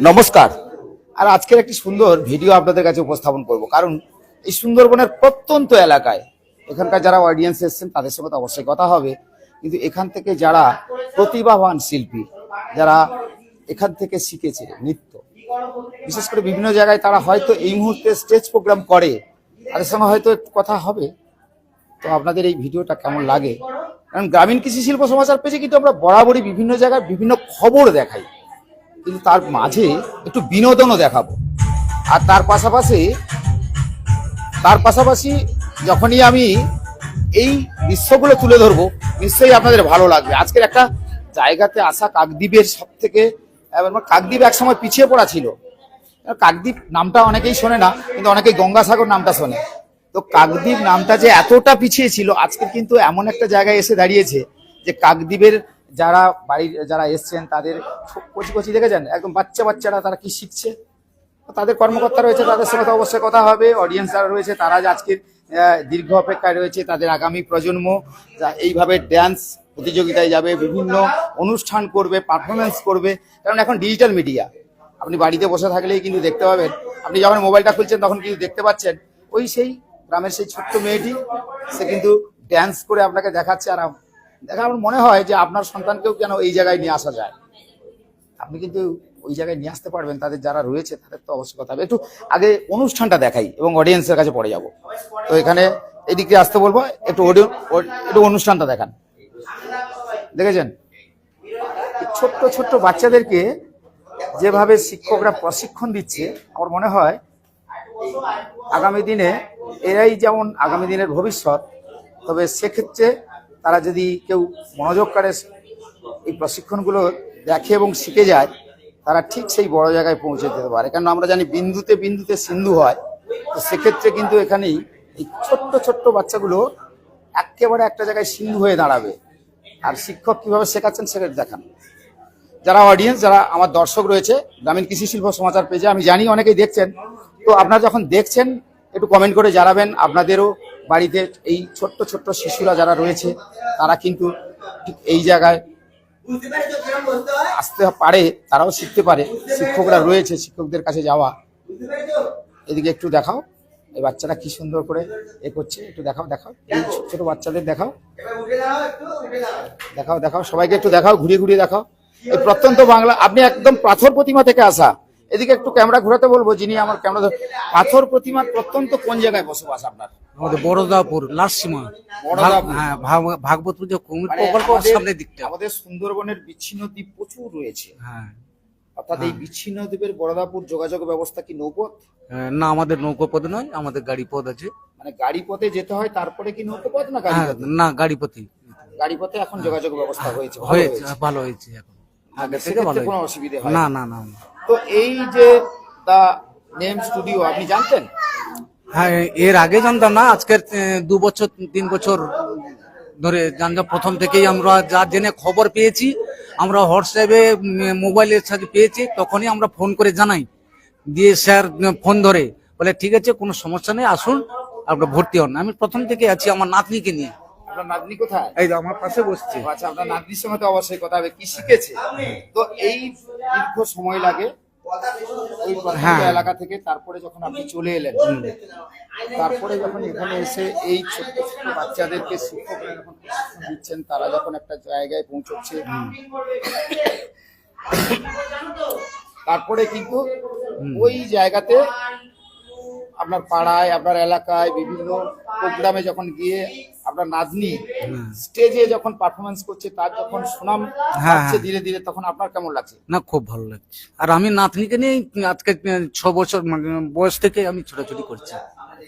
নমস্কার। আর আজকের একটি সুন্দর ভিডিও আপনাদের কাছে উপস্থাপন করব, কারণ এই সুন্দরবনের প্রত্যন্ত এলাকায় এখানকার যারা অডিয়েন্স এসেছেন তাদের সঙ্গে তো অবশ্যই কথা হবে, কিন্তু এখান থেকে যারা প্রতিভাবান শিল্পী, যারা এখান থেকে শিখেছে নৃত্য, বিশেষ করে বিভিন্ন জায়গায় তারা হয়তো এই মুহূর্তে স্টেজ প্রোগ্রাম করে, তাদের সঙ্গে হয়তো একটু কথা হবে। তো আপনাদের এই ভিডিওটা কেমন লাগে, কারণ গ্রামীণ কৃষি শিল্প সমাচার পেজে কিন্তু আমরা বরাবরই বিভিন্ন জায়গায় বিভিন্ন খবর দেখাই, কিন্তু তার মাঝে একটু বিনোদনও দেখাবো। আর তার পাশাপাশি যখনই আমি এই দৃশ্যগুলো তুলে ধরবো, নিশ্চয়ই আপনাদের ভালো লাগবে। আজকের একটা জায়গাতে আসা, কাকদ্বীপের সব থেকে, কাকদ্বীপ একসময় পিছিয়ে পড়া ছিল। কাকদ্বীপ নামটা অনেকেই শোনে না, কিন্তু অনেকেই গঙ্গাসাগর নামটা শোনে। তো কাকদ্বীপ নামটা যে এতটা পিছিয়ে ছিল, আজকে কিন্তু এমন একটা জায়গায় এসে দাঁড়িয়েছে যে কাকদ্বীপের যারা এসছেন তাদের কচি কচি দেখেছেন, একদম বাচ্চারা তারা কি শিখছে, তাদের কর্মকর্তা রয়েছে, তাদের সঙ্গে তো অবশ্যই কথা হবে। অডিয়েন্স যারা রয়েছে তারা যে আজকের দীর্ঘ অপেক্ষায় রয়েছে, তাদের আগামী প্রজন্ম এইভাবে ড্যান্স প্রতিযোগিতায় যাবে, বিভিন্ন অনুষ্ঠান করবে, পারফরমেন্স করবে। কারণ এখন ডিজিটাল মিডিয়া, আপনি বাড়িতে বসে থাকলেই কিন্তু দেখতে পাবেন। আপনি যখন মোবাইলটা খুলছেন তখন কিন্তু দেখতে পাচ্ছেন ওই সেই গ্রামের সেই ছোট্ট মেয়েটি, সে কিন্তু ড্যান্স করে আপনাকে দেখাচ্ছে। আর আমার মনে হয় যে আপনার সন্তানকেও কেন এই জায়গায় নিয়ে আসা যায়, আপনি কিন্তু ওই জায়গায় নিয়ে আসতে পারবেন। তাদের যারা রয়েছে তাদের তো অবশ্যই কথা হবে। একটু আগে অনুষ্ঠানটা দেখাই এবং অডিয়েন্সের কাছে পড়ে যাব। তো এখানে এদিকে আসতে বলবো, একটু অনুষ্ঠানটা দেখান। দেখেছেন ছোট্ট ছোট্ট বাচ্চাদেরকে যেভাবে শিক্ষকরা প্রশিক্ষণ দিচ্ছে, আমার মনে হয় আগামী দিনে এরাই যেমন আগামী দিনের ভবিষ্যৎ। তবে সেক্ষেত্রে তারা যদি কেউ মনোযোগ করে এই প্রশিক্ষণগুলো দেখে এবং শিখে যায়, তারা ঠিক সেই বড় জায়গায় পৌঁছে যেতে পারে। কারণ আমরা জানি বিন্দুতে বিন্দুতে সিন্ধু হয়। তো সেক্ষেত্রে কিন্তু এখানেই এই ছোট্ট ছোট্ট বাচ্চাগুলো একেবারে একটা জায়গায় সিন্ধু হয়ে দাঁড়াবে। আর শিক্ষক কিভাবে শেখাচ্ছেন সেটা দেখান। যারা অডিয়েন্স, যারা আমার দর্শক রয়েছে গ্রামীণ কৃষি শিল্প সমাচার পেজে, আমি জানি অনেকেই দেখছেন। তো আপনারা যখন দেখছেন একটু কমেন্ট করে জানাবেন আপনাদেরও বাড়িতে এই ছোট্ট ছোট্ট শিশুরা যারা রয়েছে তারা কিন্তু ঠিক এই জায়গায় আসতে পারে, তারাও শিখতে পারে। শিক্ষকরা রয়েছে, শিক্ষকদের কাছে যাওয়া। এদিকে একটু দেখাও, এই বাচ্চারা কি সুন্দর করে এ করছে, একটু দেখাও এই ছোট ছোট বাচ্চাদের দেখাও, সবাইকে একটু দেখাও, ঘুরিয়ে দেখাও। এই প্রত্যন্ত বাংলা, আপনি একদম পাথর প্রতিমা থেকে আসা। এদিকে একটু ক্যামেরা ঘোরাতে বলবো, যিনি আমার ক্যামেরা। পাথর প্রতিমার প্রত্যন্ত কোন জায়গায় বসবাস আপনার? আমাদের বড়দাপুর লাস্ট সীমা, হ্যাঁ, ভাগবতপুর যে কুমির প্রকল্প সামনের দিকটা। আমাদের সুন্দরবনের বিচ্ছিন্ন দ্বীপ প্রচুর রয়েছে, হ্যাঁ, অর্থাৎ এই বিচ্ছিন্ন দ্বীপের বড়দাপুর যোগাযোগ ব্যবস্থা কি নৌপথ? না, আমাদের নৌকোপথ নয়, আমাদের গাড়ি পথ আছে। মানে গাড়ি পথে যেতে হয়, তারপরে কি নৌকোপথ না গাড়ি পথে? না, গাড়ি পথে। গাড়ি পথে এখন যোগাযোগ ব্যবস্থা হয়েছে, ভালো হয়েছে এখন, আগে থেকে সেক্ষেত্রে ভালো কোনো হয়েছে। অসুবিধা হয় না। তো এই যে দা নেম স্টুডিও আপনি জানতেন? হ্যাঁ, এর আগে জানতাম না। আজকের 2 বছর 3 বছর ধরে জানতাম। প্রথম থেকেই আমরা যা জেনে খবর পেয়েছি, আমরা হোয়াটসঅ্যাপে মোবাইলের সাথে পেয়েছি, তখনই আমরা ফোন করে জানাই। দিয়ে স্যার ফোন ধরে বলে ঠিক আছে, কোনো সমস্যা নেই, আসুন আপনার ভর্তি হন। আমি প্রথম থেকে আছি আমার নাতনিকে নিয়ে। আপনার নাতনি কোথায়? এই যে আমার পাশে বসছে। আচ্ছা, আপনার নাতনির সঙ্গে তো অবশ্যই কথা হবে, কি শিখেছে। তো এই দীর্ঘ সময় লাগে ওই প্রত্যন্ত এলাকা থেকে, তারপরে যখন আপনি চলে এলেন, তারপরে যখন এখানে এসে এই ছোট্ট ছোট্ট বাচ্চাদেরকে শিক্ষকরা যখন প্রশিক্ষণ দিচ্ছেন, তারা যখন একটা জায়গায় পৌঁছচ্ছে, তারপরে কিন্তু ওই জায়গাতে আপনার পাড়ায়, আপনার এলাকায় বিভিন্ন প্রোগ্রামে যখন গিয়ে আপনার নাতনি স্টেজে যখন পারফরমেন্স করছে, তার যখন সুনাম হচ্ছে ধীরে ধীরে, তখন আপনার কেমন লাগছে? না, খুব ভালো লাগছে। আর আমি নাতনিকে নিয়ে আজকে 6 বছর বয়স থেকে আমি ছোটাছুটি করছি।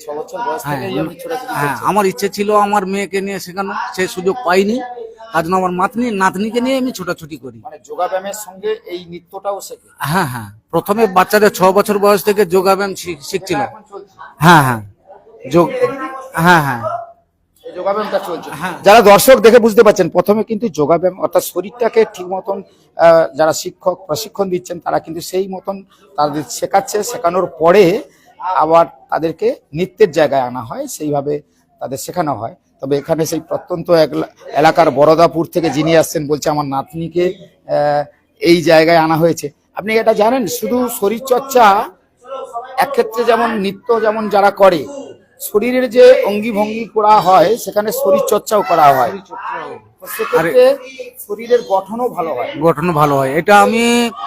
6 বছর বয়স থেকেই আপনি ছোটাছুটি হ্যাঁ, করছেন? আমার ইচ্ছে ছিল আমার মেয়েকে নিয়ে শেখানো, সেই সুযোগ পাইনি। তার জন্য আমার নাতনিকে নিয়ে আমি ছোটাছুটি করি। মানে যোগাব্যায়ামের সঙ্গে এই নৃত্যটাও শেখে? হ্যাঁ, প্রথমে বাচ্চাদের 6 বছর বয়স থেকে যোগাব্যায়াম শিখছিল। এখন চলছে? হ্যাঁ, যোগাব্যায়ামটা চলছে। যারা দর্শক দেখে বুঝতে পারছেন, প্রথমে কিন্তু যোগাব্যায়াম অর্থাৎ শরীরটাকে ঠিক মতন যারা শিক্ষক প্রশিক্ষণ দিচ্ছেন তারা কিন্তু সেই মতন তাদের শেখানোর পরে আবার তাদেরকে নৃত্যের জায়গায় আনা হয়, সেইভাবে তাদের শেখানো হয়। তবে এখানে সেই প্রত্যন্ত এলাকার বড়দাপুর থেকে যিনি আসছেন, বলছে আমার নাতনিকে এই জায়গায় আনা হয়েছে। আপনি এটা জানেন, শুধু শরীর চর্চা এক ক্ষেত্রে যেমন নৃত্য যেমন যারা করে, শরীরের যে অঙ্গি ভঙ্গি করা হয় সেখানে শরীর চর্চাও করা হয়, তো সেক্ষেত্রে শরীরের গঠনও ভালো হয়। গঠন ভালো হয়। এটা আমি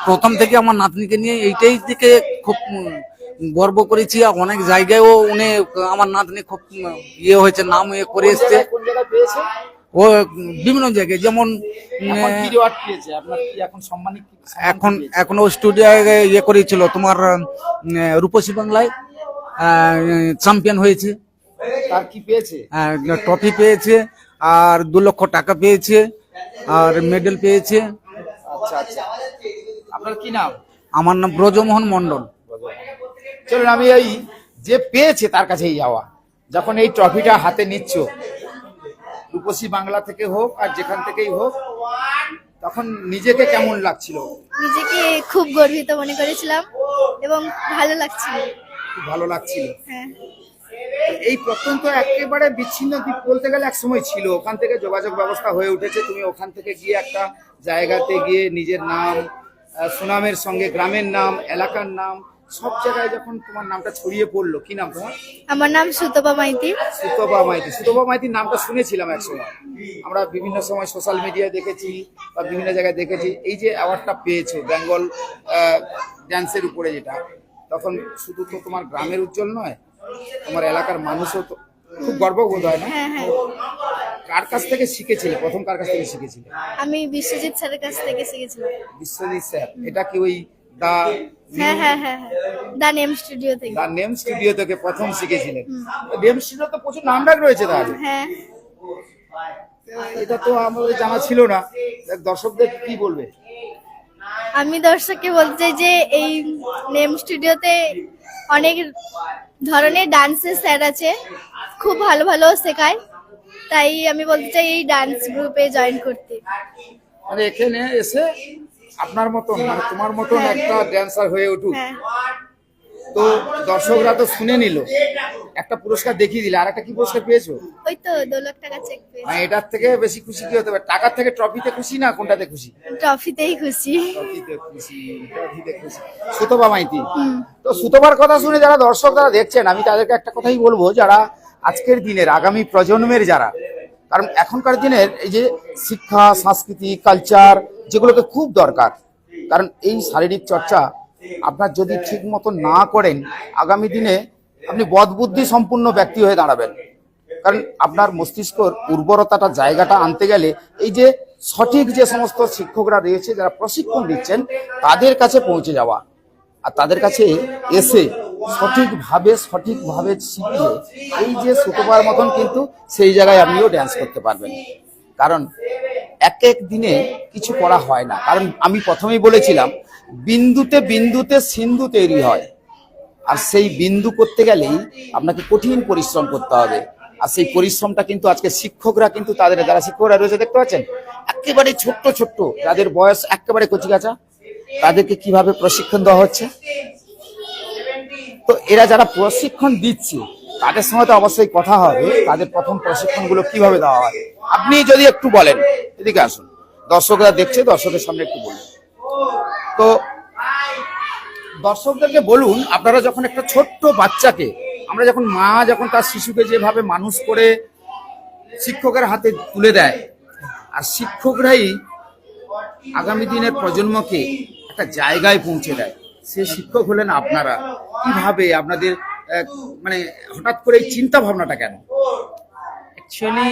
প্রথম থেকে আমার নাতনিকে নিয়ে এইটাই থেকে খুব গর্ব করেছি। আর অনেক জায়গায়ও উনি আমার নাতনি খুব ইয়ে হয়েছে, নাম ইয়ে করে এসছে। কোন জায়গায় পেয়েছে? ও বিভিন্ন জায়গায়, যেমন এখন কি রিওয়ার্ড পেয়েছে? আপনার কি এখন সম্মানিত এখন ও স্টুডিও ইয়ে করেছিল তোমার রূপসী বাংলায় চ্যাম্পিয়ন হয়েছে, তার কি পেয়েছে? ট্রফি পেয়েছে, আর 2 লক্ষ টাকা পেয়েছে, আর মেডেল পেয়েছে। আচ্ছা আচ্ছা, আপনার কি নাম? আমার নাম ব্রজমোহন মন্ডল। চলুন আমি এই যে পেয়েছে তার কাছেই যাওয়া। যখন এই ট্রফিটা হাতে নিচ্ছ, রূপসী বাংলা থেকে হোক আর যেখান থেকেই হোক, তখন নিজেকে কেমন লাগছিল? নিজেকে খুব গর্বিত মনে করেছিলাম এবং ভালো লাগছিল। খুব ভালো লাগছিল। হ্যাঁ, এই প্রত্যন্ত একেবারে বিচ্ছিন্ন দ্বীপ বলতে গেলে এক সময় ছিল, ওখান থেকে যোগাযোগ ব্যবস্থা হয়ে উঠেছে, তুমি ওখান থেকে গিয়ে একটা জায়গাতে গিয়ে নিজের নাম, সুনামের সঙ্গে গ্রামের নাম, এলাকার নাম, সব জায়গায় যখন তোমার নামটা ছড়িয়ে পড়লো। কি নাম তোমার? আমার নাম সুতপা মাইতি। সুতপা মাইতি। সুতপা মাইতির নামটা শুনেছিলাম এক সময়, আমরা বিভিন্ন সময় সোশ্যাল মিডিয়ায় দেখেছি বা বিভিন্ন জায়গায় দেখেছি। এই যে অ্যাওয়ার্ডটা পেয়েছো বেঙ্গল ড্যান্সের উপরে, যেটা তখন শুধু তো তোমার গ্রামের উজ্জ্বল নয়, তোমার এলাকার মানুষও তো খুব গর্ববোধ হয় না? হ্যাঁ হ্যাঁ, কার কাছ থেকে শিখেছিলে? প্রথম কার কাছ থেকে শিখেছিলে? আমি বিশ্বজিৎ স্যারের কাছ থেকে শিখেছিলাম। বিশ্বজিৎ স্যার। এটা কি ওই দা হ্যাঁ হ্যাঁ হ্যাঁ হ্যাঁ, দ্য নেম স্টুডিও থেকে। দা নেম স্টুডিও থেকে প্রথম শিখেছিলেন? নেম স্টুডিও তো প্রচুর নামডাক রয়েছে তাহলে। হ্যাঁ, এটা তো আমাদের জানা ছিল না। দর্শকদের কি বলবে? আমি দর্শককে বলতে চাই যে এই নেম স্টুডিওতে অনেক ধরনের ডান্সের স্যার আছে, খুব ভালো ভালো শেখায়। তাই আমি বলতে চাই এই ডান্স গ্রুপে জয়েন করতে। মানে এখানে এসে আপনার মতন, মানে তোমার মতন একটা ড্যান্সার হয়ে উঠুক। হ্যাঁ, তো দর্শকরা তো শুনে নিল, একটা পুরস্কার দেখিয়ে দিলে, আর একটা কি পুরস্কার পেয়েছো? ওই তো 2 লাখ টাকা চেক পেয়েছি। মানে এটার থেকে বেশি খুশি কি হতে পারে? টাকার থেকে ট্রফিতে খুশি না কোনটাতে খুশি? ট্রফিতেই খুশি। ট্রফিতে খুশি, ট্রফিতে খুশি। সুতপা মাইতি। তো সুতপার কথা শুনে যারা দর্শক যারা দেখছেন, আমি তাদেরকে একটা কথাই বলবো, যারা আজকের দিনের আগামী প্রজন্মের যারা, কারণ এখনকার দিনের এই যে শিক্ষা, সংস্কৃতি, কালচার, যেগুলোকে খুব দরকার, কারণ এই শারীরিক চর্চা আপনার যদি ঠিক মতো না করেন, আগামী দিনে আপনি বদবুদ্ধি সম্পূর্ণ ব্যক্তি হয়ে দাঁড়াবেন। কারণ আপনার মস্তিষ্কর উর্বরতাটা জায়গাটা আনতে গেলে এই যে সঠিক যে সমস্ত শিক্ষকরা রয়েছে যারা প্রশিক্ষণ দিচ্ছেন, তাদের কাছে পৌঁছে যাওয়া, আর তাদের কাছে এসে সঠিকভাবে শিখিয়ে এই যে সুতপার মতন কিন্তু সেই জায়গায় আপনিও ড্যান্স করতে পারবেন। কারণ এক এক দিনে কিছু করা হয় না, কারণ আমি প্রথমেই বলেছিলাম বিন্দুতে বিন্দুতে সিন্ধু তৈরি হয়, আর সেই বিন্দু করতে গেলেই আপনাকে কঠিন পরিশ্রম করতে হবে। আর সেই পরিশ্রমটা কিন্তু আজকে শিক্ষকরা কিন্তু তাদের যারা শিক্ষকরা রয়েছে দেখতে পাচ্ছেন, একেবারে ছোট্ট ছোট্ট, যাদের বয়স একেবারে কচিকাঁচা, তাদেরকে কিভাবে প্রশিক্ষণ দেওয়া হচ্ছে। তো এরা যারা প্রশিক্ষণ দিচ্ছে তাদের সঙ্গে তো অবশ্যই কথা হবে, তাদের প্রথম প্রশিক্ষণগুলো কিভাবে দেওয়া হয়। আপনি যদি একটু বলেন, এদিকে আসুন, দর্শকরা দেখছে, দর্শকের সামনে একটু বলুন। তো দর্শকদেরকে বলুন, আপনারা যখন একটা ছোট্ট বাচ্চাকে, আমরা যখন মা যখন তার শিশুকে যেভাবে মানুষ করে শিক্ষকের হাতে তুলে দেয়, আর শিক্ষকরাই আগামী দিনের প্রজন্মকে একটা জায়গায় পৌঁছে দেয়, সে শিক্ষক হলেন আপনারা। কিভাবে আপনাদের মানে হঠাৎ করে এই চিন্তা ভাবনাটা কেন? অ্যাকচুয়ালি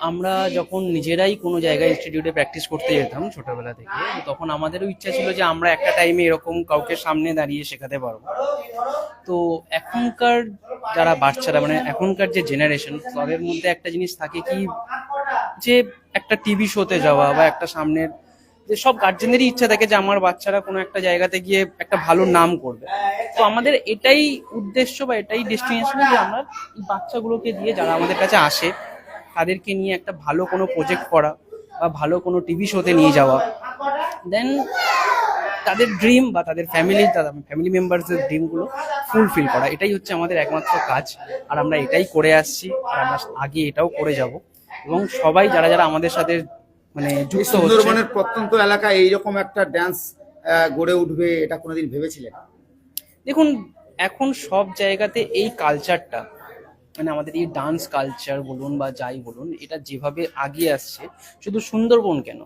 আমরা যখন নিজেরাই কোনো জায়গায় ইনস্টিটিউটে প্র্যাকটিস করতে যেতাম ছোটবেলা থেকে, তখন আমাদেরও ইচ্ছা ছিল যে আমরা একটা টাইমে এরকম কাউকে সামনে দাঁড়িয়ে শেখাতে পারবো। তো এখনকার যারা বাচ্চারা, মানে এখনকার যে জেনারেশন, তাদের মধ্যে একটা জিনিস থাকে কি, যে একটা টিভি শোতে যাওয়া বা একটা সামনের, যে সব গার্জেনেরই ইচ্ছা থাকে যে আমার বাচ্চারা কোনো একটা জায়গাতে গিয়ে একটা ভালো নাম করবে। তো আমাদের এটাই উদ্দেশ্য বা এটাই ডেস্টিনেশন যে আমরা এই বাচ্চাগুলোকে দিয়ে, যারা আমাদের কাছে আসে, তাদেরকে নিয়ে একটা ভালো কোনো প্রজেক্ট করা বা ভালো কোনো টিভি শোতে নিয়ে যাওয়া, দেন তাদের ড্রিম বা তাদের ফ্যামিলি মেম্বার্সদের ড্রিমগুলো ফুলফিল করা, এটাই হচ্ছে আমাদের একমাত্র কাজ। আর আমরা এটাই করে আসছি, আর আমরা আগে এটাও করে যাব। এবং সবাই যারা যারা আমাদের সাথে মানে যুক্ত হচ্ছে, সুন্দরবনের প্রত্যন্ত এলাকায় এইরকম একটা ড্যান্স গড়ে উঠবে, এটা কোনোদিন ভেবেছিলেন? দেখুন, এখন সব জায়গাতে এই কালচারটা, মানে আমাদের এই ডান্স কালচার বলুন বা যাই বলুন, এটা যেভাবে আগিয়ে আসছে, শুধু সুন্দরবন কেন,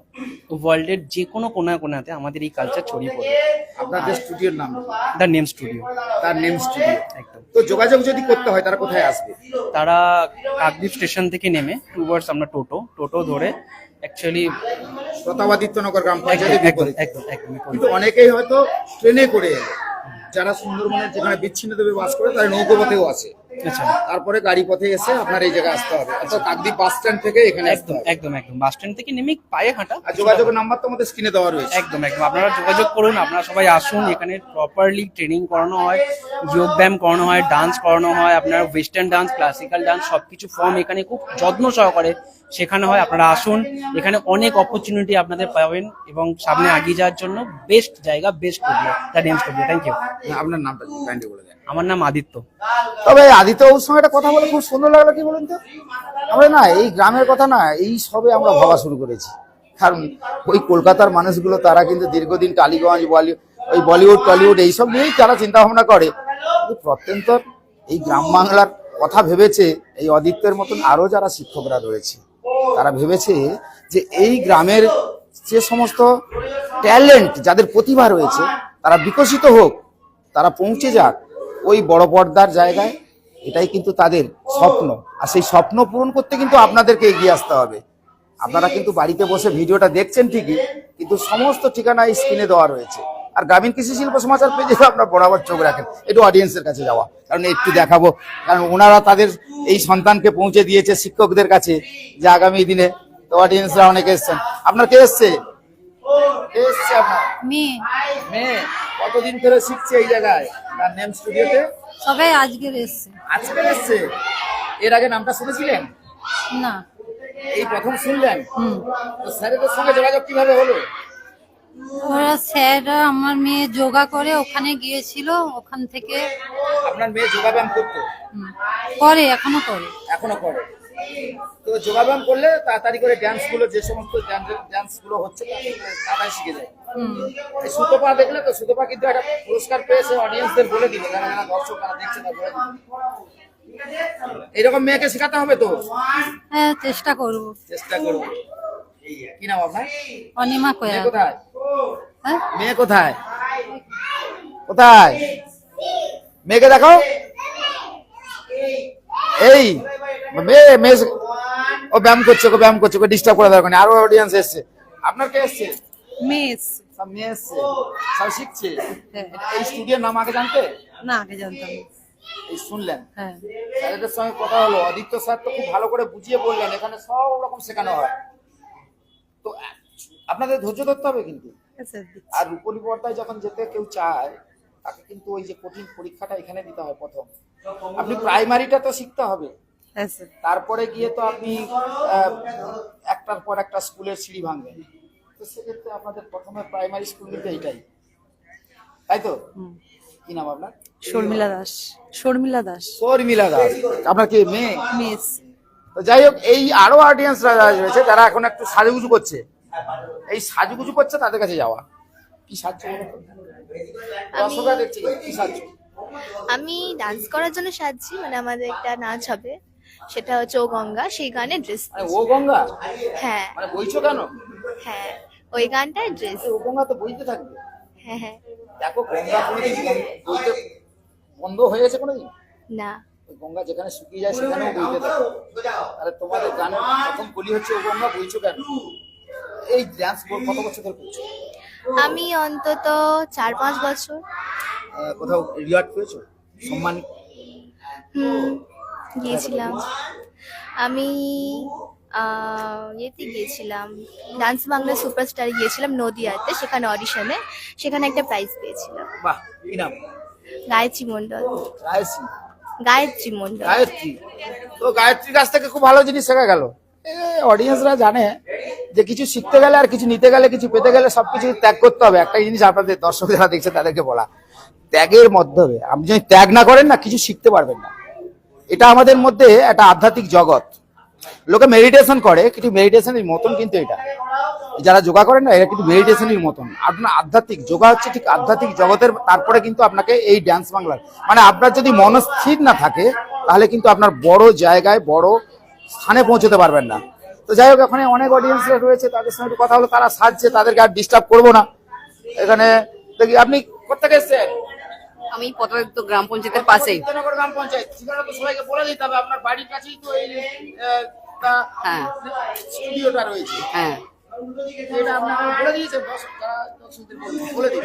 ওয়ার্ল্ডের যে কোনো কোনাতে আমাদের এই কালচার ছড়িয়ে পড়বে। আপনাদের স্টুডিওর নাম কি? The name studio. তার নেম স্টুডিও। একদম। তো যোগাযোগ যদি করতে হয় তারা কোথায় আসবে? তারা কাকদ্বীপ স্টেশন থেকে নেমে টুয়ার্ডস আমরা টোটো ধরে অ্যাকচুয়ালি প্রতাপাদিত্যনগর গ্রাম একদম পঞ্চায়েতের একদম বিপরীতে। একদম একদম কিন্তু অনেকেই হয়তো ট্রেনে করে এলো, যারা সুন্দরবনের যেখানে বিচ্ছিন্নভাবে বাস করে তারা নৌকোপথেও আসে, আচ্ছা, তারপরে গাড়ি পথে এসে আপনার এই জায়গায় আসতে হবে। অর্থাৎ কাকদ্বীপ বাস স্ট্যান্ড থেকে এখানে আসতে একদম হবে। একদম একদম বাস স্ট্যান্ড থেকে নেমে পায়ে হাঁটা। আর যোগাযোগের নাম্বার তো আমাদের স্ক্রিনে দেওয়া রয়েছে। একদম একদম আপনারা যোগাযোগ করুন, আপনারা সবাই আসুন। এখানে প্রপারলি ট্রেনিং করানো হয়, যোগ ব্যায়াম করানো হয়, ডান্স করানো হয়, আপনার ওয়েস্টার্ন ডান্স, ক্লাসিক্যাল ডান্স সবকিছু ফর্ম এখানে খুব যত্ন সহকারে শেখানো হয়। আপনারা আসুন, এখানে অনেক অপরচুনিটি আপনাদের পাবেন এবং সামনে এগিয়ে যাওয়ার জন্য বেস্ট জায়গা, best studio, the name studio. Thank you. আপনার নামটা কাইন্ডলি বলে দেন। আমার নাম আদিত্য। তবে আদিত্যবাবুর সঙ্গে একটা কথা বলে খুব সুন্দর লাগলো, কি বলুন তো, আমরা না এই গ্রামের কথা না এই সবে আমরা ভাবা শুরু করেছি। কারণ ওই কলকাতার মানুষগুলো তারা কিন্তু দীর্ঘদিন টালিগঞ্জ, ওই বলিউড টলিউড এইসব নিয়েই তারা চিন্তা ভাবনা করে। কিন্তু প্রত্যন্তর এই গ্রাম বাংলার কথা ভেবেছে এই অদিত্যের মতন আরো যারা শিক্ষকরা রয়েছে, তারা ভেবেছে যে এই গ্রামের যে সমস্ত ট্যালেন্ট, যাদের প্রতিভা রয়েছে, তারা বিকশিত হোক, তারা পৌঁছে যাক ওই বড় পর্দার জায়গায়। এটাই কিন্তু তাদের স্বপ্ন। আর সেই স্বপ্ন পূরণ করতে কিন্তু আপনাদেরকে এগিয়ে আসতে হবে। আপনারা কিন্তু বাড়িতে বসে ভিডিওটা দেখছেন ঠিকই, কিন্তু সমস্ত ঠিকানা স্ক্রিনে দেওয়া রয়েছে। আর গ্রামীণ কৃষি শিল্প সমাচার পেজে আপনারা বরাবর চোখ রাখেন, একটু অডিয়েন্সের কাছে যাওয়া, কারণ একটু দেখাবো, কারণ ওনারা তাদের এই সন্তানকে পৌঁছে দিয়েছে শিক্ষকদের কাছে, যে আগামী দিনে তো অডিয়েন্সরা অনেকে এসছেন। আপনার কে এসছে? কে এসছে আপনার? মেয়ে কতদিন ধরে শিখছে এই জায়গায় তার নেম স্টুডিওতে? সবাই আজকের এসছে। আজকে এসছে? এর আগে নামটা শুনেছিলেন? না। এই প্রথম শুনলেন? তো স্যারেদের সঙ্গে যোগাযোগ কিভাবে হলো? ওরা স্যাররা আমার মেয়ে যোগা করে ওখানে গিয়েছিল, ওখান থেকে আপনার মেয়ে যোগাব্যায়াম করতো? করে, এখনো করে। এখনো করে? তো যোগাব্যায়াম করলে তাড়াতাড়ি করে ড্যান্স গুলো, যে সমস্ত ড্যান্স গুলো হচ্ছে তাড়াতাড়ি শিখে যায়। এই সুতপা দেখলে তো, সুতপা কিন্তু একটা পুরস্কার পেয়েছে, অডিয়েন্সদের বলে দিল, যারা যারা দর্শক তারা দেখছে তারা বলে দিল। এইরকম মেয়েকে শেখাতে হবে তো? হ্যাঁ, চেষ্টা করবো। চেষ্টা করবো। কি নাম আপনার? অনিমা মেয়ে কয়া। কোথায়? হ্যাঁ, মেয়ে কোথায়? কোথায় মেয়েকে দেখো? এই মেয়ে মেয়ে ও ব্যায়াম করছে, ওকে ব্যায়াম করছে, ওকে ডিস্টার্ব করা দরকার নেই। আরো অডিয়েন্স এসছে। আপনার কে এসছে? মেয়ে। সব মেয়ে এসছে, সব শিখছে। হ্যাঁ। এই স্টুডিওর নাম আগে জানতে? না, আগে জানতাম না। এই শুনলেন? হ্যাঁ। স্যারেদের সঙ্গে কথা হলো, আদিত্য স্যার তো খুব ভালো করে বুঝিয়ে বললেন এখানে সব রকম শেখানো হয়। তো আপনাদের ধৈর্য ধরতে হবে কিন্তু। আর রূপলী পর্দায় যখন যেতে কেউ চায়, তাকে কিন্তু ওই যে কঠিন পরীক্ষাটা এখানে দিতে হয় প্রথম। আপনি প্রাইমারিটা তো শিখতে হবে, তারপরে গিয়ে তো আপনি একটার পর একটা স্কুলের সিঁড়ি ভাঙবেন। তো সেক্ষেত্রে আপনাদের প্রথমে প্রাইমারি স্কুল কিন্তু এইটাই, তাই তো? কি নাম আপনার? শর্মিলা দাস। শর্মিলা দাস। শর্মিলা দাস। আপনার কি মেয়ে? মিস। তো যাই হোক, এই আরো অডিয়েন্সরা রয়েছে যারা এখন একটু সাজুগুজু করছে, এই সাজুগুজু করছে তাদের কাছে যাওয়া। কি সাজ? দর্শকরা দেখছে কি সাজ? আমি ডান্স করার জন্য সাজছি, মানে আমাদের একটা নাচ হবে, সেটা হচ্ছে ও গঙ্গা, সেই গানের ড্রেস। ও গঙ্গা? হ্যাঁ মানে বইছো কেন? হ্যাঁ, ওই গানটার ড্রেস। ও গঙ্গা তো বইতে থাকবে। হ্যাঁ হ্যাঁ। দেখো, গঙ্গা কোনোদিন বইতে বন্ধ হয়েছে কোনোদিন? না। ওই গঙ্গা যেখানে শুকিয়ে যায় সেখানেও বইতে থাকে। আরে তোমাদের গানের প্রথম বলি হচ্ছে ও গঙ্গা, বইছো কেন? এই ডান্স কত বছর ধরে করছো? আমি অন্তত 4-5 বছর। কোথাও রিওয়ার্ড পেয়েছো, সম্মান? গিয়েছিলাম আমি, ইয়েতে গিয়েছিলাম, ডান্স বাংলা সুপারস্টারে গিয়েছিলাম নদিয়াতে, সেখানে অডিশনে, সেখানে একটা প্রাইজ পেয়েছিলাম। বাহ, কি নাম? গায়ত্রী মন্ডল। গায়ত্রী মন্ডল। গায়ত্রী। তো গায়ত্রীর কাছ থেকে খুব ভালো জিনিস শেখা গেল। অডিয়েন্সরা জানে যে কিছু শিখতে গেলে আর কিছু নিতে গেলে, কিছু পেতে গেলে সবকিছু ত্যাগ করতে হবে। একটা জিনিস আপনাদের দর্শক যারা দেখছে তাদেরকে বলা, ত্যাগের মাধ্যমে আপনি যদি ত্যাগ না করেন না, কিছু শিখতে পারবেন না। এটা আমাদের মধ্যে একটা আধ্যাত্মিক জগৎ। লোকে মেডিটেশন করে, কিন্তু মেডিটেশনের মতন কিন্তু এটা যারা যোগা করেন না এরা কিন্তু মেডিটেশনের মতন, আপনার আধ্যাত্মিক যোগা হচ্ছে ঠিক আধ্যাত্মিক জগতের, তারপরে কিন্তু আপনাকে এই ডান্স বাংলার মানে আপনার যদি মন স্থির না থাকে তাহলে কিন্তু আপনার বড় জায়গায় বড় স্থানে পৌঁছতে পারবেন না। তো যাই হোক, এখানে অনেক অডিয়েন্সরা রয়েছে, তাদের সঙ্গে একটু কথা হলো, তারা সাজছে, তাদেরকে আর ডিস্টার্ব করবো না। এখানে দেখি আপনি কোথেকে এসেছেন? আমি পটলদা গ্রাম পঞ্চায়েতের পাশেই। পদ্মনগর গ্রাম পঞ্চায়েত, ঠিকানা তো সবাইকে বলে দিতে হবে, আপনার বাড়ির কাছেই তো এই হ্যাঁ স্টুডিওটা রয়েছে। হ্যাঁ এটা আপনাকে বলে দিয়েছে, দর্শকদের বলে দিন।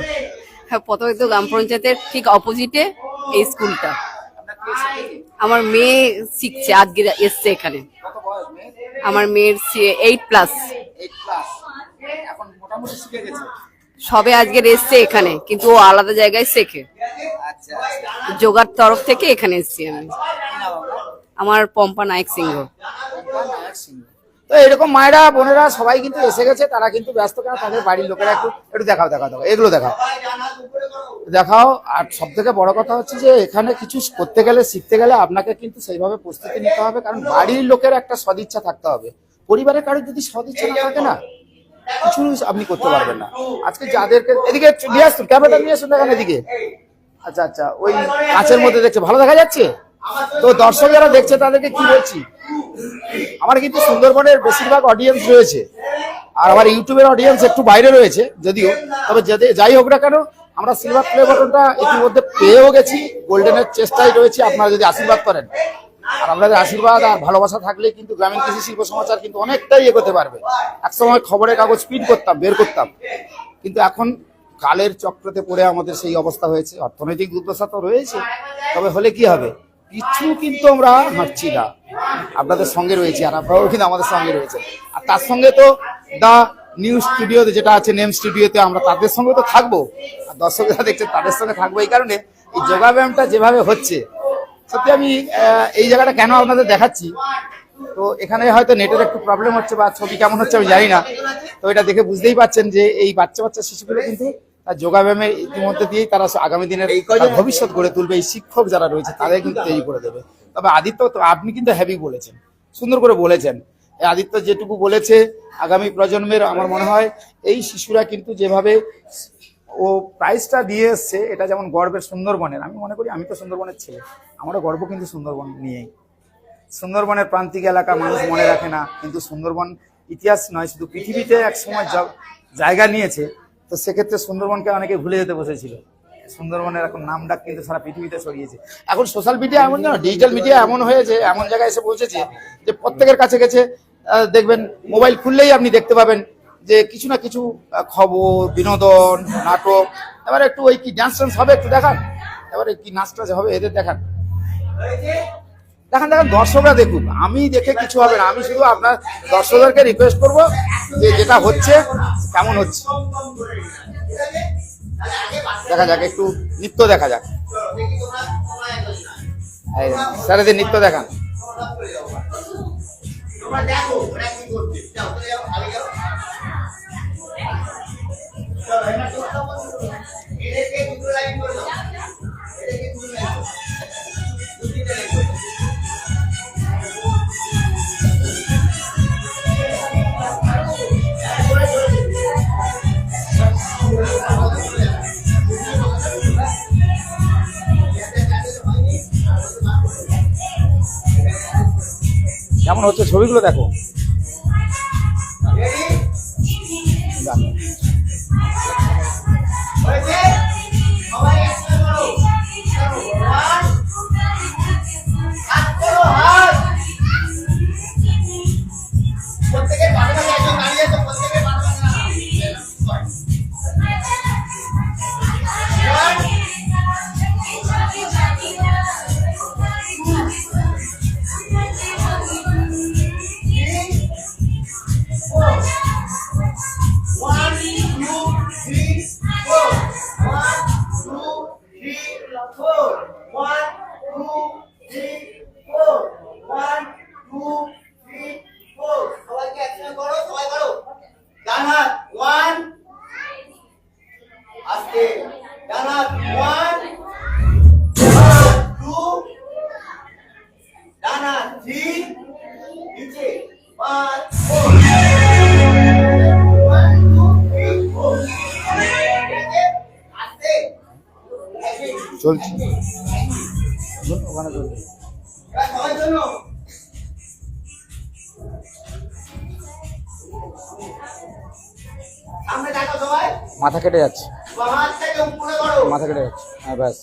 হ্যাঁ, পটলদা গ্রাম পঞ্চায়েতের ঠিক অপোজিটে এই স্কুলটা। আমার মেয়ে শিখছে, আজকে এসছে এখানে। কত বয়স মেয়ে? আমার মেয়ের 8+। 8 ক্লাস, এখন মোটামুটি শিখে গেছে। সবে আজকে এসছে এখানে, কিন্তু ও আলাদা জায়গায় শেখে। আচ্ছা, যোগার তরফ থেকে এখানে এসছি আমি। আমার পম্পা নায়ক সিংহ। তো এরকম মায়েরা বোনেরা সবাই কিন্তু এসে গেছে, তারা কিন্তু ব্যস্ত, কেন তাদের বাড়ির লোকেরা একটু একটু দেখাও এগুলো দেখাও। আর সব থেকে বড় কথা হচ্ছে যে এখানে কিছু করতে গেলে, শিখতে গেলে আপনাকে কিন্তু সেইভাবে প্রস্তুতি নিতে হবে, কারণ বাড়ির লোকের একটা সদিচ্ছা থাকতে হবে। পরিবারের কারোর যদি সদিচ্ছা না থাকে না, কিছু আপনি করতে পারবেন না। আজকে যাদেরকে এদিকে নিয়ে আসুন, ক্যামেরাটা নিয়ে আসুন এখানে এদিকে। আচ্ছা আচ্ছা, ওই কাঁচের মধ্যে দেখছে, ভালো দেখা যাচ্ছে তো? দর্শক যারা দেখছে তাদেরকে কি বলছি, আমার কিন্তু সুন্দরবনের বেশিরভাগ অডিয়েন্স রয়েছে, আর আমার ইউটিউবের অডিয়েন্স একটু বাইরে রয়েছে যদিও, তবে যাই হোক না কেন, আমরা সিলভার প্লে বাটনটা ইতিমধ্যে পেয়েও গেছি, গোল্ডেনের চেষ্টায় রয়েছে। আপনারা যদি আশীর্বাদ করেন, আর আপনাদের আশীর্বাদ আর ভালোবাসা থাকলে কিন্তু গ্রামীণ কৃষি শিল্প সমাচার কিন্তু অনেকটাই এগোতে পারবে। একসময় খবরের কাগজ প্রিন্ট করতাম, বের করতাম, কিন্তু এখন কালের চক্রতে পড়ে আমাদের সেই অবস্থা হয়েছে। অর্থনৈতিক দুর্দশা তো রয়েছে, তবে হলে কি হবে, কিছু কিন্তু আমরা হাঁটছি না, আপনাদের সঙ্গে রয়েছি, আর আপনারাও কিন্তু আমাদের সঙ্গে রয়েছে। আর তার সঙ্গে তো দা নিউ স্টুডিওতে যেটা আছে, নেম স্টুডিওতে, আমরা তাদের সঙ্গে তো থাকবো, আর দর্শক যারা দেখছে তাদের সঙ্গে থাকবো। এই কারণে এই যোগাব্যায়ামটা যেভাবে হচ্ছে, সত্যি আমি এই জায়গাটা কেন আপনাদের দেখাচ্ছি, তো এখানে হয়তো নেটের একটু প্রবলেম হচ্ছে বা ছবি কেমন হচ্ছে আমি জানি না, তো এটা দেখে বুঝতেই পারছেন যে এই বাচ্চা বাচ্চা শিশুগুলো কিন্তু যোগাব্যায়ামে ইতিমধ্যে দিয়েই তারা আগামী দিনের ভবিষ্যৎ গড়ে তুলবে। এই শিক্ষক যারা রয়েছে তাদের কিন্তু তৈরি করে দেবে। তবে আদিত্য, তো আপনি কিন্তু হেভি বলেছেন, সুন্দর করে বলেছেন। এই আদিত্য যেটুকু বলেছে, আগামী প্রজন্মের আমার মনে হয় এই শিশুরা কিন্তু যেভাবে ও প্রাইজটা দিয়ে এসছে, এটা যেমন গর্বের সুন্দরবনের। আমি মনে করি, আমি তো সুন্দরবনের ছেলে, আমারও গর্ব কিন্তু সুন্দরবন নিয়েই। সুন্দরবনের প্রান্তিক এলাকা মানুষ মনে রাখে না, কিন্তু সুন্দরবন ইতিহাস নয়, শুধু পৃথিবীতে এক সময় জায়গা নিয়েছে। তো সেক্ষেত্রে সুন্দরবনকে অনেকে ভুলে যেতে বসেছিল। সুন্দরবনের এখন নাম ডাক কিন্তু সারা পৃথিবীতে ছড়িয়েছে। এখন সোশ্যাল মিডিয়া এমন, না ডিজিটাল মিডিয়া এমন হয়েছে, এমন জায়গায় এসে পৌঁছেছে যে প্রত্যেকের কাছে গেছে। দেখবেন মোবাইল খুললেই আপনি দেখতে পাবেন যে কিছু না কিছু খবর, বিনোদন, নাটক। এবারে একটু ওই কি ডান্স টান্স হবে, একটু দেখান। এবারে কি নাচ টাচ হবে, এদের দেখান দেখান দেখান, দর্শকরা দেখুক। আমি দেখে কিছু হবে না, আমি শুধু আপনার দর্শকদেরকে রিকোয়েস্ট করবো যে যেটা হচ্ছে কেমন হচ্ছে দেখা যাক, একটু নৃত্য দেখা যাক। স্যারেদের নৃত্য দেখান। কেমন হচ্ছে ছবিগুলো দেখো। One, two, 1, 4. চলছে ওখানে চলছে। মাথা কেটে যাচ্ছে, মাথা কেটে যাচ্ছে, হ্যাঁ ব্যাস।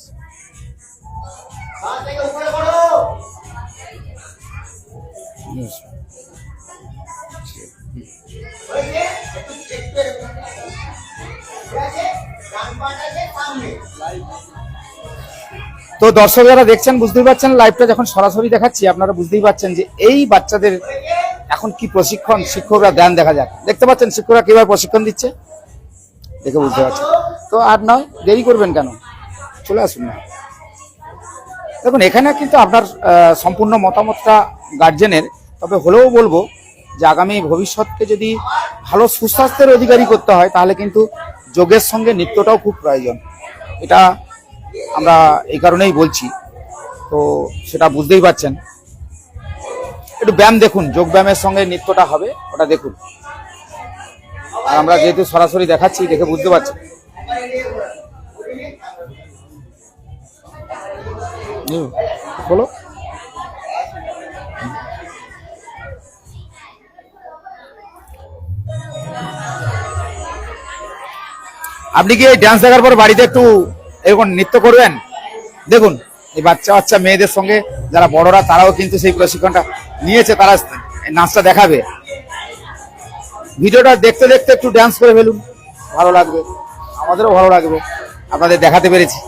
তো দর্শক যারা দেখছেন বুঝতেই পারছেন, লাইভটা যখন সরাসরি দেখাচ্ছি আপনারা বুঝতেই পারছেন যে এই বাচ্চাদের এখন কি প্রশিক্ষণ শিক্ষকরা দেন। দেখা যাক, দেখতে পাচ্ছেন শিক্ষকরা কিভাবে প্রশিক্ষণ দিচ্ছে, দেখে বুঝতে পারছেন। তো আর নয়, দেরি করবেন কেন, চলে আসুন না। দেখুন এখানে কিন্তু আপনার সম্পূর্ণ মতামতটা গার্জেনের, তবে হলেও বলবো যে আগামী ভবিষ্যৎকে যদি ভালো সুস্বাস্থ্যের অধিকারী করতে হয় তাহলে কিন্তু যোগের সঙ্গে নৃত্যটাও খুব প্রয়োজন। এটা আমরা এই কারণেই বলছি, তো সেটা বুঝতেই পারছেন। একটু ব্যায়াম দেখুন, যোগ ব্যায়ামের সঙ্গে নৃত্যটা হবে, ওটা দেখুন। আর আমরা যেহেতু সরাসরি দেখাচ্ছি, দেখে বুঝতে পারছি। বলো, আপনি কি এই ডান্স দেখার পর বাড়িতে একটু এরকম নৃত্য করবেন? দেখুন এই বাচ্চা বাচ্চা মেয়েদের সঙ্গে যারা বড়রা তারাও কিন্তু সেই প্রশিক্ষণটা নিয়েছে, তারা নাচটা দেখাবে। ভিডিওটা দেখতে দেখতে একটু ডান্স করে ফেলুন, ভালো লাগবে, আমাদেরও ভালো লাগবে, আপনাদের দেখাতে পেরেছি।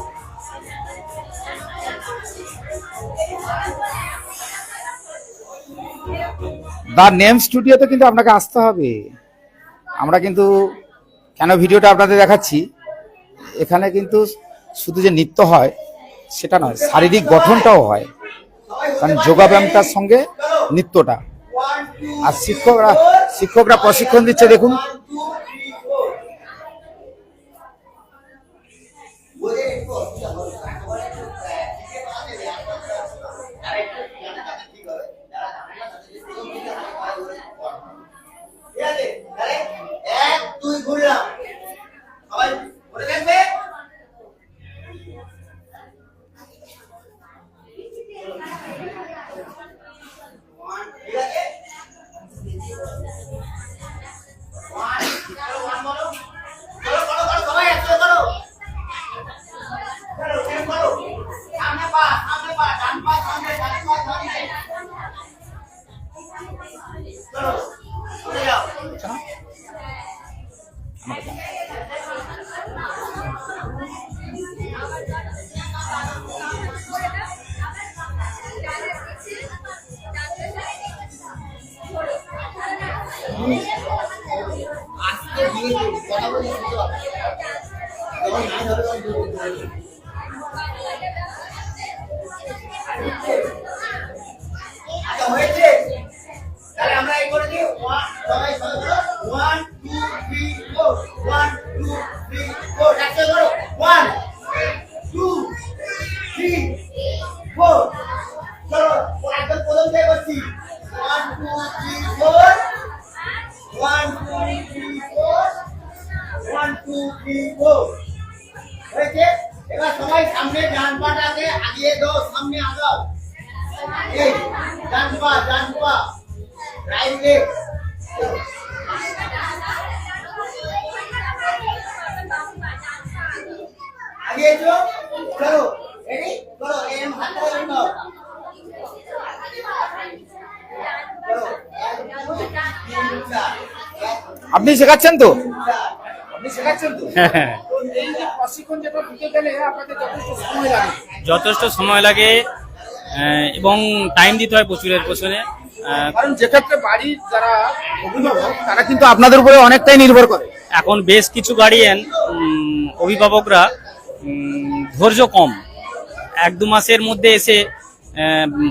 দা নেম স্টুডিওতে কিন্তু আপনাকে আসতে হবে। আমরা কিন্তু কেন ভিডিওটা আপনাদের দেখাচ্ছি, এখানে কিন্তু শুধু যে নৃত্য হয় সেটা নয়, শারীরিক গঠনটাও হয়, কারণ যোগা ব্যায়ামটার সঙ্গে নৃত্যটা। আর শিক্ষকরা প্রশিক্ষণ দিচ্ছে, দেখুন। এবার সবাই সামনে ডান পাটাকে আগিয়ে দাও, সামনে আগাও। এই ডান পা রাইট লেগ। আগিয়ে যাও, চলো রেডি করো, এম হাত করে নাও। আপনি শেখাচ্ছেন তো? আপনি শেখাচ্ছেন তো? এই যে প্রশিক্ষণ যেটা দিতে গেলে আপনাদের যথেষ্ট সময় লাগে। যথেষ্ট সময় লাগে এবং টাইম দিতে হয় প্রচুরের পেছনে। কারণ যেক্ষেত্রে বাড়ির যারা অভিভাবক তারা কিন্তু আপনাদের উপরে অনেকটাই নির্ভর করে। এখন বেশ কিছু গার্ডিয়ান অভিভাবকরা ধৈর্য কম, 1-2 মাসের মধ্যে এসে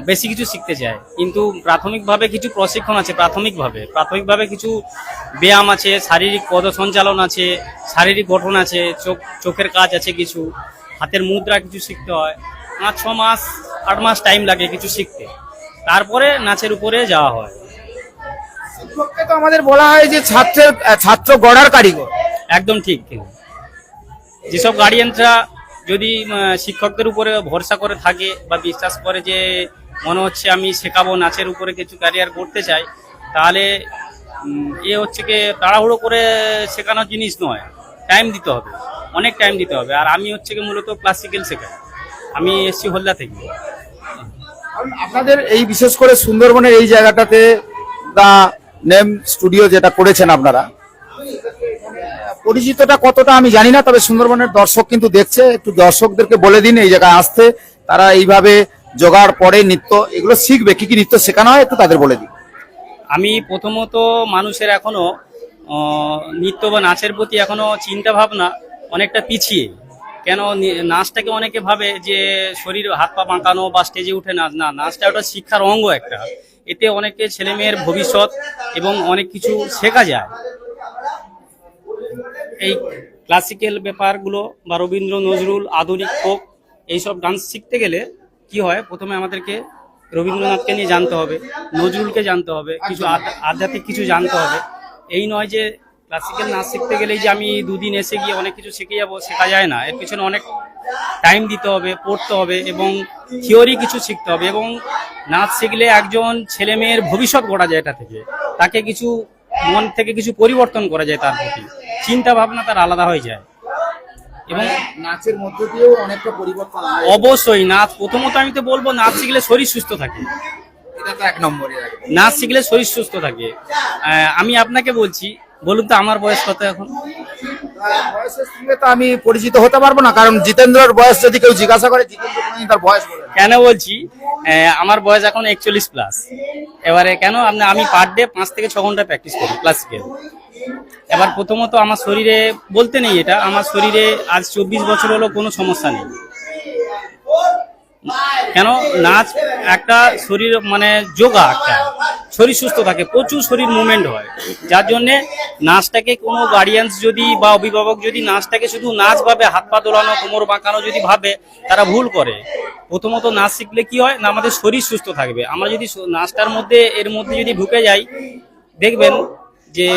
বেশি কিছু শিখতে চায়, কিন্তু প্রাথমিকভাবে কিছু প্রশিক্ষণ আছে। প্রাথমিকভাবে কিছু ব্যায়াম আছে, শারীরিক পদ সঞ্চালন আছে, শারীরিক গঠন আছে, চোখের কাজ আছে, কিছু হাতের মুদ্রা কিছু শিখতে হয়। 6 মাস 8 মাস টাইম লাগে কিছু শিখতে, তারপরে নাচের উপরে যাওয়া হয়। শিক্ষককে তো আমাদের বলা হয় যে ছাত্র গড়ার কারিগর। একদম ঠিক। যেসব গার্ডিয়ানরা যদি শিক্ষকদের উপরে ভরসা করে থাকে বা বিশ্বাস করে যে মনে হচ্ছে আমি শেখাবো, নাচের উপরে কিছু ক্যারিয়ার করতে চাই, তাহলে এ হচ্ছে কি তাড়াহুড়ো করে শেখানোর জিনিস নয়, টাইম দিতে হবে, অনেক টাইম দিতে হবে। আর আমি হচ্ছে কি মূলত ক্লাসিক্যাল শেখাই, আমি এসছি হলদা থেকে। কারণ আপনাদের এই বিশেষ করে সুন্দরবনের এই জায়গাটাতে দা নেম স্টুডিও যেটা করেছেন আপনারা, পরিচিতটা কতটা আমি জানি না, তবে সুন্দরবনের দর্শক কিন্তু দেখছে, একটু দর্শকদেরকে বলে দিন এই জায়গায় আসতে, তারা এইভাবে যোগার পরে নৃত্য এগুলো শিখবে, কি কি নৃত্য শেখানো হয় একটু তাদের বলে দিন। আমি প্রথমত মানুষের এখনো নৃত্য বা নাচের প্রতি এখনো চিন্তা ভাবনা অনেকটা পিছিয়ে। কেন নাচটাকে অনেকে ভাবে যে শরীর হাত পা বাঁকানো বা স্টেজে উঠে নাচ, না, নাচটা ওটা শিক্ষার অঙ্গ একটা। এতে অনেকে ছেলে মেয়ের ভবিষ্যৎ এবং অনেক কিছু শেখা যায়। এই ক্লাসিক্যাল ব্যাপারগুলো বা রবীন্দ্র, নজরুল, আধুনিক, ফোক এইসব ডান্স শিখতে গেলে কি হয়, প্রথমে আমাদেরকে রবীন্দ্রনাথকে নিয়ে জানতে হবে, নজরুলকে জানতে হবে, কিছু আধ্যাত্মিক কিছু জানতে হবে। এই নয় যে ক্লাসিক্যাল নাচ শিখতে গেলেই যে আমি দুদিন এসে গিয়ে অনেক কিছু শিখে যাবো, শেখা যায় না। এর পিছনে অনেক টাইম দিতে হবে, পড়তে হবে এবং থিওরি কিছু শিখতে হবে। এবং নাচ শিখলে একজন ছেলে মেয়ের ভবিষ্যৎ গড়া যায়, এটা থেকে তাকে কিছু মন থেকে কিছু পরিবর্তন করা যায়, তার প্রতি চিন্তা ভাবনা তার আলাদা হয়ে যায়। এবং নাচের মধ্য দিয়েও অনেকটা পরিবর্তন হয়। অবশ্যই নাচ, প্রথমত আমি তো বলবো নাচ শিখলে শরীর সুস্থ থাকে, এটা তো এক নম্বরে। নাচ শিখলে শরীর সুস্থ থাকে। আমি আপনাকে বলছি, বলুন তো আমার বয়স কত এখন? বয়সের সঙ্গে তো আমি পরিচিত হতে পারবো না, কারণ জিতেন্দ্রর বয়স যদি কেউ জিজ্ঞাসা করে, জিতেন্দ্র কোনোদিন তার বয়স বলে না। কেন বলছি, আমার বয়স এখন 41+। এবারে কেন আমি পার ডে 5 থেকে 6 ঘন্টা প্র্যাকটিস করি ক্লাসিক্যাল। এবার প্রথমত আমার শরীরে বলতে নেই, এটা আমার শরীরে আজ 24 বছর হলো কোনো সমস্যা নেই। কেন, নাচ একটা শরীর মানে যোগা, একটা শরীর সুস্থ থাকে, প্রচুর শরীর মুভমেন্ট হয়। যার জন্যে নাচটাকে কোনো গার্ডিয়ানস যদি বা অভিভাবক যদি নাচটাকে শুধু নাচ ভাবে, হাত পা দোলানো, কোমর বাঁকানো যদি ভাবে, তারা ভুল করে। প্রথমত নাচ শিখলে কি হয় না, আমাদের শরীর সুস্থ থাকবে। আমরা যদি নাচটার মধ্যে এর মধ্যে যদি ঢুকে যাই, দেখবেন যে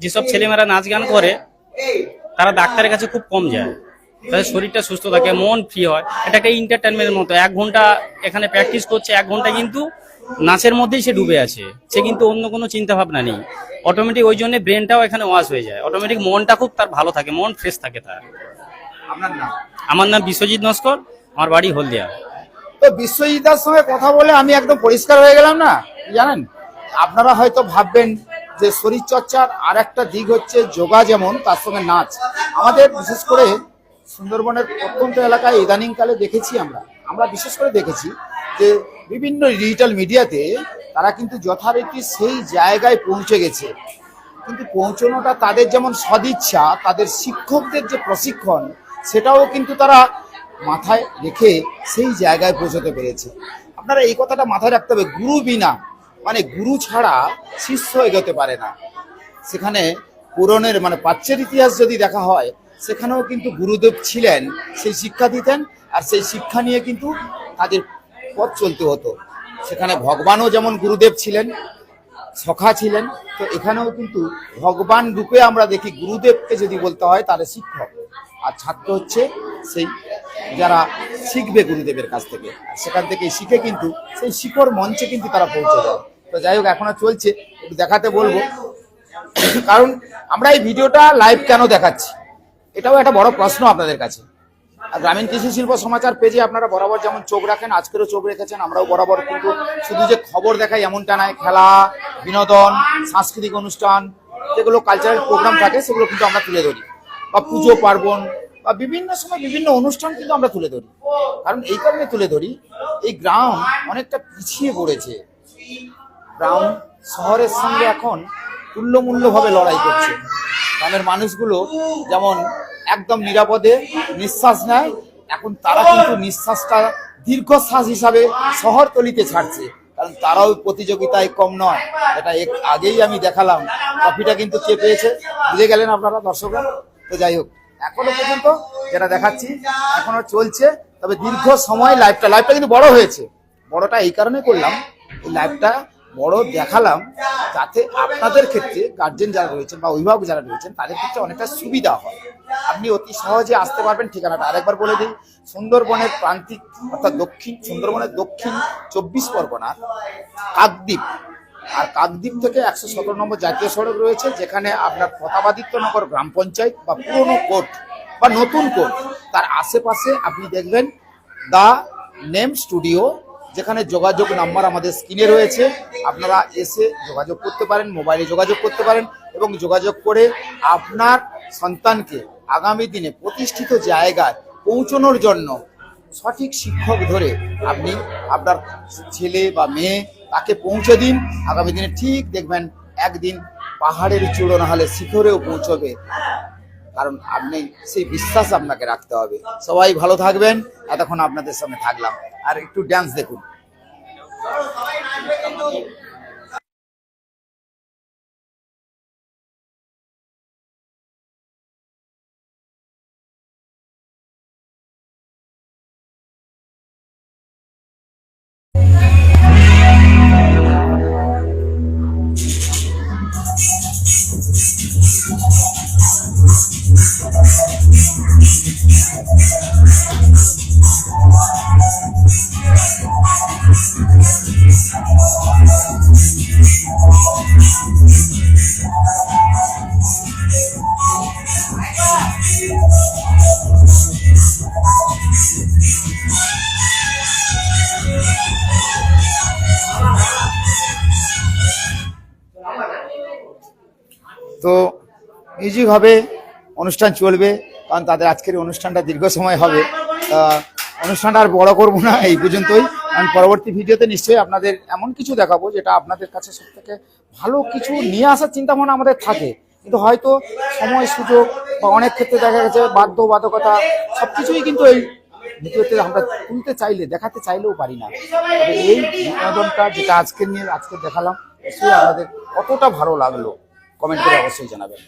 যেসব ছেলেমেয়েরা নাচ গান করে তারা ডাক্তারের কাছে খুব কম যায়, তাদের শরীরটা সুস্থ থাকে, মন ফ্রি হয়। এটা একটা এন্টারটেনমেন্টের মতো। 1 ঘন্টা এখানে প্র্যাকটিস করছে, 1 ঘন্টা কিন্তু নাচের মধ্যেই সে ডুবে আছে, সে কিন্তু অন্য কোনো চিন্তা ভাবনা নেই। অটোমেটিক ওই জন্য ব্রেনটাও এখানে ওয়াশ হয়ে যায়, অটোমেটিক মনটা খুব তার ভালো থাকে, মন ফ্রেশ থাকে তার। আপনার নাম? আমার নাম বিশ্বজিৎ নস্কর, আমার বাড়ি হলদিয়া। তো বিশ্বজিৎদার সঙ্গে কথা বলে আমি একদম পরিষ্কার হয়ে গেলাম না, জানেন। আপনারা হয়তো ভাববেন যে শরীর চর্চার আর একটা দিক হচ্ছে যোগা, যেমন তার সঙ্গে নাচ। আমাদের বিশেষ করে সুন্দরবনের প্রত্যন্ত এলাকায় ইদানিংকালে দেখেছি, আমরা বিশেষ করে দেখেছি যে বিভিন্ন ডিজিটাল মিডিয়াতে তারা কিন্তু যথারীতি সেই জায়গায় পৌঁছে গেছে, কিন্তু পৌঁছানোটা তাদের যেমন সদিচ্ছা, তাদের শিক্ষকদের যে প্রশিক্ষণ, সেটাও কিন্তু তারা মাথায় রেখে সেই জায়গায় পৌঁছতে পেরেছে। আপনারা এই কথাটা মাথায় রাখতে হবে, গুরু বিনা মানে গুরু ছাড়া শিষ্য এগোতে পারে না। সেখানে পুরনের মানে প্রাচ্যের ইতিহাস যদি দেখা হয়, সেখানেও কিন্তু গুরুদেব ছিলেন, সেই শিক্ষা দিতেন, আর সেই শিক্ষা নিয়ে কিন্তু তাদের পথ চলতে হতো। সেখানে ভগবানও যেমন গুরুদেব ছিলেন, সখা ছিলেন, তো এখানেও কিন্তু ভগবান রূপে আমরা দেখি গুরুদেবকে যদি বলতে হয় তাহলে শিক্ষক, আর ছাত্র হচ্ছে সেই যারা শিখবে গুরুদেবের কাছ থেকে, সেখান থেকে শিখে কিন্তু সেই শিখর মঞ্চে কিন্তু তারা পৌঁছে যায়। তো যাই হোক, এখনো চলছে, একটু দেখাতে বলবো, কারণ আমরা এই ভিডিওটা লাইভ কেন দেখাচ্ছি, এটাও একটা বড় প্রশ্ন আপনাদের কাছে। আর গ্রামীণ কৃষি শিল্প সমাচার পেজে আপনারা বরাবর যেমন চোখ রাখেন, আজকেরও চোখ রেখেছেন, আমরাও বরাবর কিন্তু শুধু যে খবর দেখাই এমনটা নয়, খেলা, বিনোদন, সাংস্কৃতিক অনুষ্ঠান, যেগুলো কালচারাল প্রোগ্রাম থাকে সেগুলো কিন্তু আমরা তুলে ধরি, বা পুজো পার্বণ বা বিভিন্ন সময় বিভিন্ন অনুষ্ঠান কিন্তু আমরা তুলে ধরি। কারণ এই কারণে তুলে ধরি, এই গ্রাম অনেকটা পিছিয়ে পড়েছে, গ্রাম শহরের সঙ্গে এখন তুল্যমূল্যভাবে লড়াই করছে। গ্রামের মানুষগুলো যেমন একদম নিরাপদে নিঃশ্বাস নেয়, এখন তারা কিন্তু নিঃশ্বাসটা দীর্ঘশ্বাস হিসাবে শহরতলিতে ছাড়ছে, কারণ তারাও প্রতিযোগিতায় কম নয়। এটা আগেই আমি দেখালাম, ট্রফিটা কিন্তু কে পেয়েছে বুঝে গেলেন আপনারা দর্শকরা। তো যাই হোক, এখনো পর্যন্ত যেটা দেখাচ্ছি এখনো চলছে, তবে দীর্ঘ সময় লাইভটা কিন্তু বড় হয়েছে। বড়টা এই কারণে করলাম, এই লাইভটা বড় দেখালাম, যাতে আপনাদের ক্ষেত্রে গার্জেন যারা রয়েছেন বা অভিভাবক যারা রয়েছেন তাদের ক্ষেত্রে অনেকটা সুবিধা হয়। আপনি অতি সহজে আসতে পারবেন। ঠিকানাটা আরেকবার বলে দিই, সুন্দরবনের প্রান্তিক অর্থাৎ সুন্দরবনের দক্ষিণ 24 পরগনার কাকদ্বীপ, আর কাকদ্বীপ থেকে 117 নম্বর জাতীয় সড়ক রয়েছে, যেখানে আপনার প্রতাপাদিত্যনগর গ্রাম পঞ্চায়েত বা পুরনো কোর্ট বা নতুন কোর্ট, তার আশেপাশে আপনি দেখবেন দা নেম স্টুডিও, যেখানে যোগাযোগ নাম্বার আমাদের স্ক্রিনে রয়েছে। আপনারা এসে যোগাযোগ করতে পারেন, মোবাইলে যোগাযোগ করতে পারেন এবং যোগাযোগ করে আপনার সন্তানকে আগামী দিনে প্রতিষ্ঠিত জায়গায় পৌঁছানোর জন্য সঠিক শিক্ষক ধরে আপনি আপনার ছেলে বা মেয়ে তাকে পৌঁছে দিন। আগামী দিনে ঠিক দেখবেন একদিন পাহাড়ের চূড়ো না হলে শিখরেও পৌঁছবে, কারণ আপনি সেই বিশ্বাস আপনাকে রাখতে হবে। সবাই ভালো থাকবেন। এতক্ষণ আপনাদের সামনে থাকলাম, আর একটু ড্যান্স দেখুন। সবাই নাচবে কিন্তু। তো মিউজিক হবে, অনুষ্ঠান চলবে, কারণ তাদের আজকের এই অনুষ্ঠানটা দীর্ঘ সময় হবে। অনুষ্ঠানটা আর বড় করবো না, এই পর্যন্তই। কারণ পরবর্তী ভিডিওতে নিশ্চয়ই আপনাদের এমন কিছু দেখাবো যেটা আপনাদের কাছে সব থেকে ভালো কিছু নিয়ে আসার চিন্তা ভাবনা আমাদের থাকে, কিন্তু হয়তো সময় সুযোগ বা অনেক ক্ষেত্রে দেখা গেছে বাধ্যবাধকতা সবকিছুই কিন্তু এই ভিডিওতে আমরা তুলতে চাইলে দেখাতে চাইলেও পারি না। তবে এই বিনোদনটা যেটা আজকে দেখালাম, নিশ্চয়ই আপনাদের কতটা ভালো লাগলো কমেন্ট করে অবশ্যই জানাবেন।